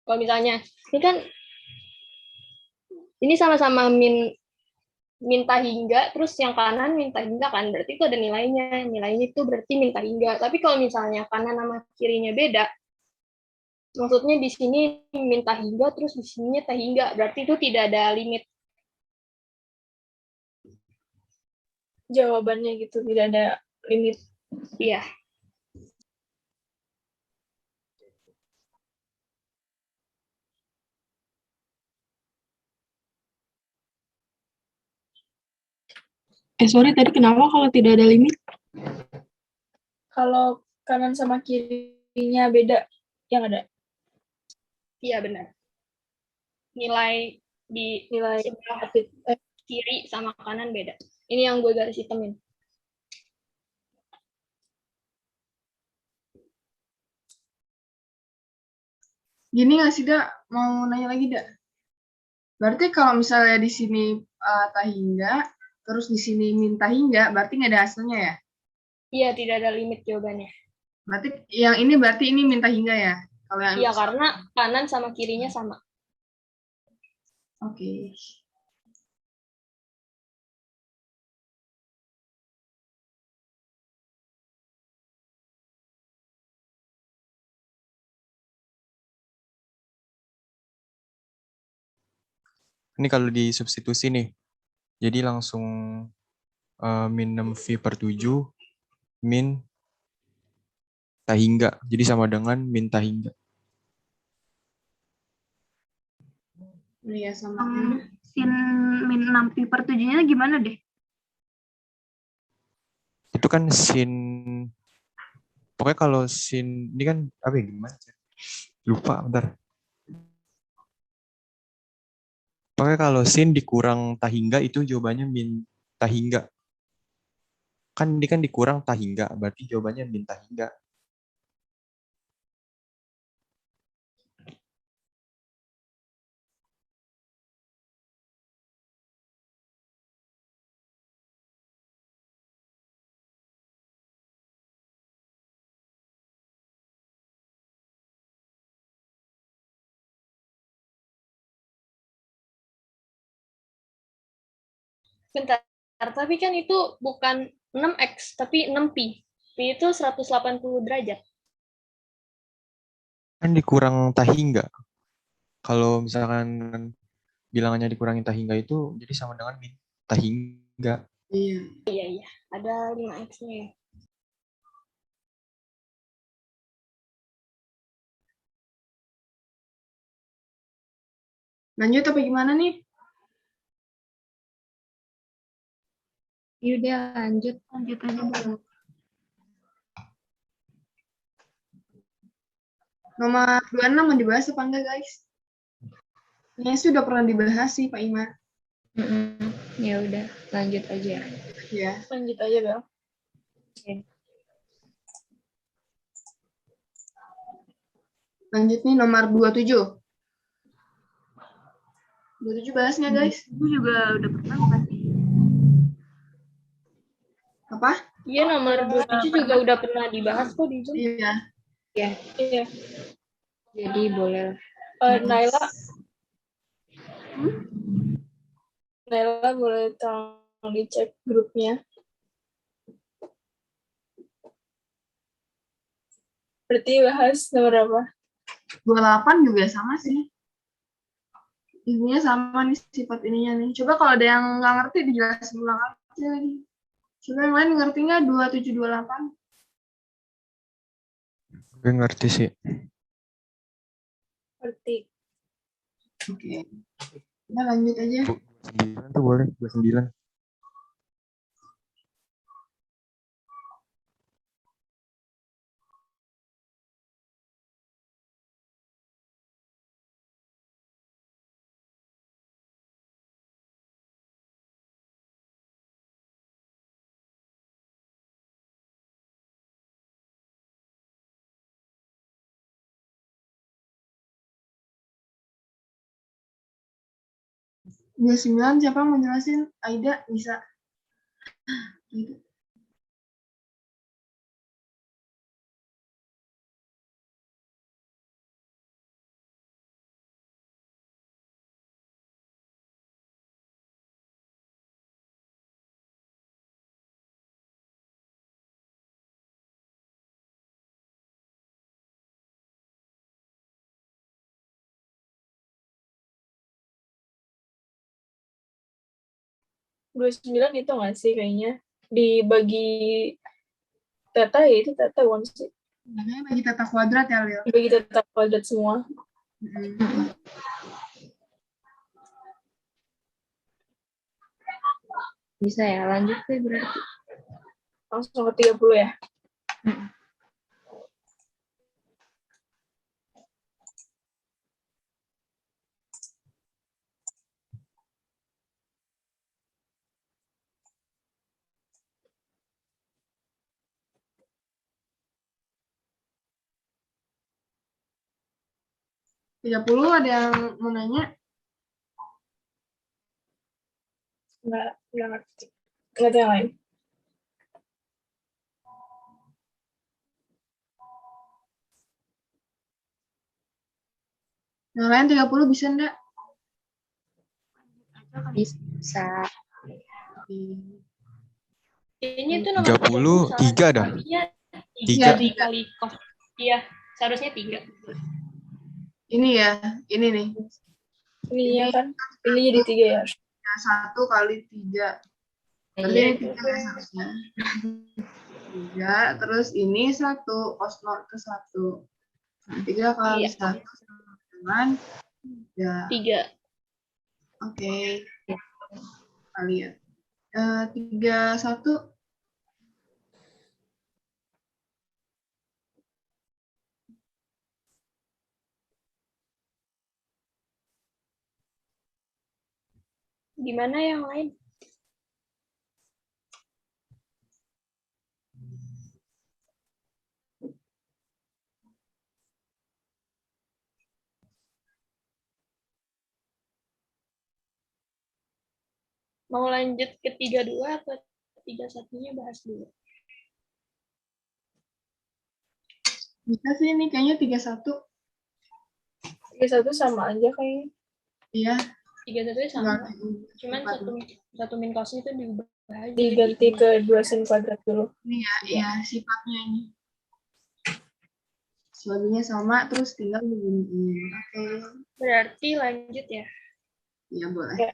Kalau misalnya ini kan ini sama-sama minta hingga, terus yang kanan minta hingga kan, berarti itu ada nilainya. Nilainya itu berarti minta hingga. Tapi kalau misalnya kanan sama kirinya beda, maksudnya di sini minta hingga, terus di sini teh hingga, berarti itu tidak ada limit. Jawabannya gitu, tidak ada limit. Iya. Sorry, tadi kenapa kalau tidak ada limit? Kalau kanan sama kirinya beda, yang ada? Iya benar. Nilai di Nilai sebelah kiri sama kanan beda. Ini yang gue garis hitamin. Gini nggak sih, Dak? Mau nanya lagi, Dak? Berarti kalau misalnya di sini tahingga, terus di sini min tahingga, berarti nggak ada hasilnya ya? Iya, tidak ada limit jawabannya. Berarti yang ini berarti ini min tahingga ya? Kalau yang Iya, karena kanan sama kirinya sama. Oke. Ini kalau disubstitusi nih, jadi langsung min 6V per 7 min tahingga. Jadi sama dengan min tahingga. Iya sama. Sin min 6pi per 7-nya gimana deh? Itu kan sin, pokoknya kalau sin, ini kan apa ya, gimana? Lupa, bentar. Pokoknya kalau sin dikurang tahingga itu jawabannya min tahingga. Kan ini kan dikurang tahingga, berarti jawabannya min tahingga. Bentar, tapi kan itu bukan 6x, tapi 6pi. Pi itu 180 derajat. Kan dikurang tahingga. Kalau misalkan bilangannya dikurangin tahingga itu jadi sama dengan min tahingga. Iya. Iya, iya. Ada 5x-nya ya. Lanjut apa gimana nih? Yaudah lanjut. Lanjut aja dulu. Nomor 26 mau dibahas apa enggak, guys? Ini sudah pernah dibahas sih, Pak Ima. Ya udah, lanjut aja. Ya. Lanjut aja, Bel. Lanjut nih nomor 27. 27 bahas nggak, guys? Itu juga udah pernah bukan sih? Apa? Iya, nomor 27 juga udah pernah dibahas kok di Zoom. Iya. Ya, Iya. jadi boleh. Naila. Naila boleh tolong dicek grupnya. Berarti bahas nomor berapa? 28 juga sama sih. Intinya sama nih sifat ininya nih. Coba kalau ada yang nggak ngerti dijelasin ulang aja lagi. Coba yang lain ngerti nggak 27, 28? Gue ngerti sih. Ngerti. Oke. Kita lanjut aja. 29 tuh boleh, 29. Dua 29 siapa yang mau jelasin? Aida bisa. Aida. Dua 29 itu nggak sih kayaknya? Dibagi teta ya itu teta bukan sih? Namanya bagi tata kuadrat ya, Lil. Dibagi teta kuadrat semua. Bisa ya, lanjut deh berarti. Langsung ke 30 ya? Tiga 30 ada yang mau nanya? Nggak ngerti. Ngerti yang lain. Yang lain 30 bisa enggak? Bisa. Kayaknya itu nomor 30, salah. 3 dah. Iya, 3. dikali kos. Iya, seharusnya 3. Ini ya, ini nih. Ini ya kan? Ini jadi 3 ya. 1 kali 3. Berarti Iya. ini 3 ya seharusnya. 3, terus ini 1, cos 0 ke 1. Nah, 3 kali Iya. 1 sama dengan 3. 3. Oke. Kita lihat. 3, 1. Gimana yang lain? Mau lanjut ke 32 atau 31-nya bahas dulu? Bisa sih ini kayaknya 31. 31 sama aja kayaknya. Iya. 31-nya sama. Nggak, Cuman satu min cosnya itu diubah aja. Diganti ke 2 sin kuadrat dulu. Ini ya, iya sifatnya ini. Sebagiannya sama, terus tinggal begini. Oke. Berarti lanjut ya. Iya boleh. Ya.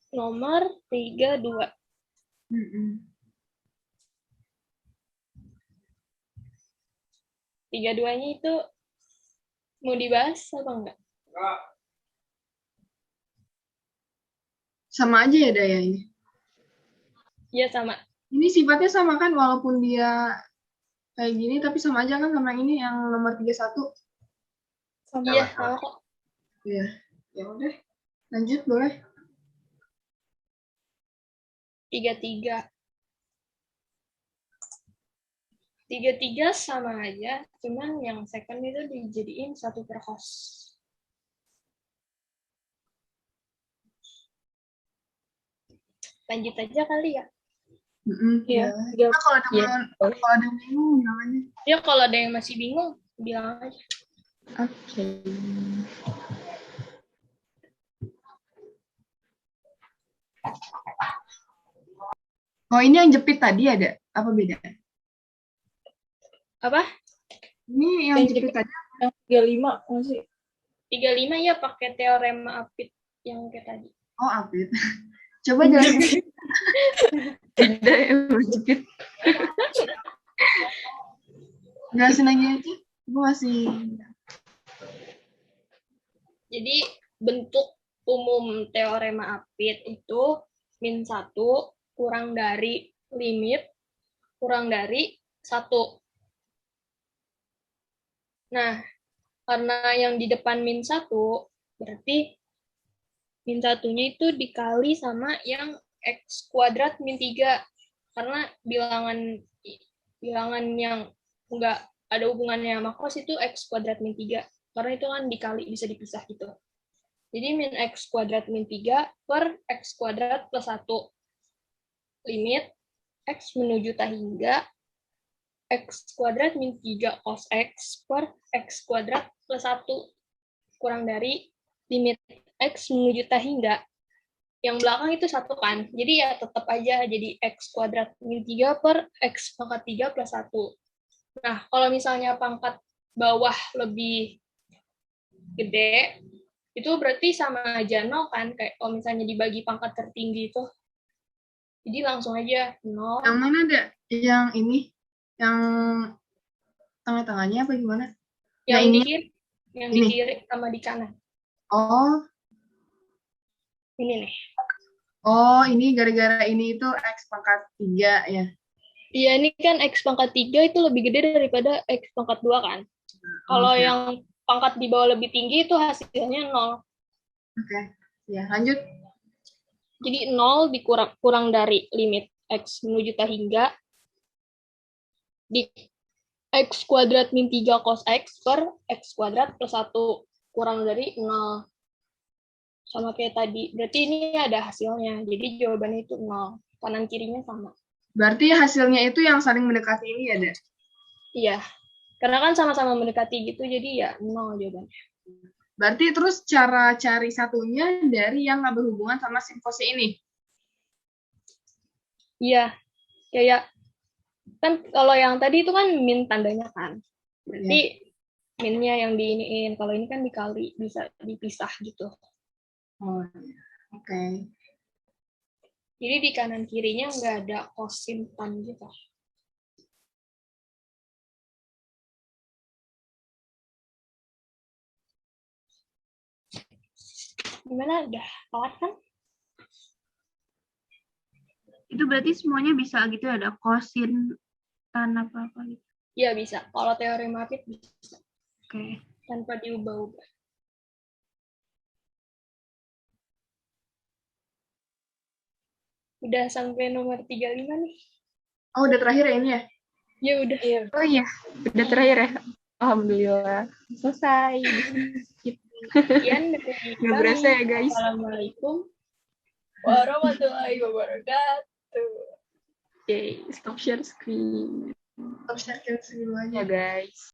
Nomor 32. 32-nya itu mau dibahas apa enggak? Sama aja ya Daya ini. Iya sama. Ini sifatnya sama kan, walaupun dia kayak gini, tapi sama aja kan sama ini yang nomor 31. Sama. Iya sama kok. Iya. Ya udah. Lanjut boleh. 33. 33 sama aja, cuman yang second itu dijadiin 1 per cos. Lanjut aja kali ya. Iya. Nah, kalau ada yang bingung bilang aja. Ya kalau ada yang masih bingung, bilang aja. Oke. Oh ini yang jepit tadi ada? Apa beda? Apa? Ini yang jepit tadi. Yang 35 masih. 35 ya pakai teorema Apit yang kayak tadi. Oh Apit. Coba jelasin. Beda emang jepit. Jelasin lagi aja. Gue masih. Jadi bentuk umum teorema Apit itu min 1 kurang dari limit kurang dari 1. Nah, karena yang di depan min 1, berarti min 1-nya itu dikali sama yang x kuadrat min 3. Karena bilangan yang enggak ada hubungannya sama cos itu x kuadrat min 3. Karena itu kan dikali, bisa dipisah gitu. Jadi min x kuadrat min 3 per x kuadrat plus 1. Limit x menuju tak hingga x kuadrat min 3 cos x per x kuadrat plus 1 kurang dari limit x menuju tak hingga. Yang belakang itu 1 kan. Jadi ya tetap aja jadi x kuadrat min 3 per x pangkat 3 plus 1. Nah, kalau misalnya pangkat bawah lebih gede, itu berarti sama aja 0 kan. Kayak kalau misalnya dibagi pangkat tertinggi itu. Jadi langsung aja 0. Yang mana ada? Yang ini? Yang tengah-tengahnya apa gimana? Yang ini? Di kiri sama di kanan. Oh. Ini nih. Oh, ini gara-gara ini itu x pangkat 3 ya? Iya, ini kan x pangkat 3 itu lebih gede daripada x pangkat 2 kan. Kalau yang pangkat di bawah lebih tinggi itu hasilnya 0. Oke. Ya, lanjut. Jadi 0 kurang dari limit X menuju hingga di X kuadrat min 3 cos X per X kuadrat plus 1 kurang dari 0. Sama kayak tadi. Berarti ini ada hasilnya. Jadi jawabannya itu 0. Kanan kirinya sama. Berarti hasilnya itu yang saling mendekati ini ya, Dek? Iya. Karena kan sama-sama mendekati gitu, jadi ya 0 jawabannya. Berarti terus cara cari satunya dari yang nggak berhubungan sama sin cos ini? Iya. Kayak, kan kalau yang tadi itu kan min tandanya kan. Berarti minnya yang diiniin. Kalau ini kan dikali, bisa dipisah gitu. Oh, oke. Jadi di kanan kirinya nggak ada kosin tan gitu. Gimana? Udah kelar kan? Itu berarti semuanya bisa gitu ya, ada kosin, tan apa-apa gitu. Iya bisa. Kalau teori Mapit bisa. Oke. Tanpa diubah-ubah. Udah sampai nomor 35 nih. Oh, udah terakhir ya ini ya? Ya udah. Oh iya, udah terakhir ya. Alhamdulillah. Selesai. Sekian dari kita. Nggak berasa ya, guys. Assalamualaikum warahmatullahi wabarakatuh. Oke, stop share screen. Stop share screen dulu aja. Ya, guys.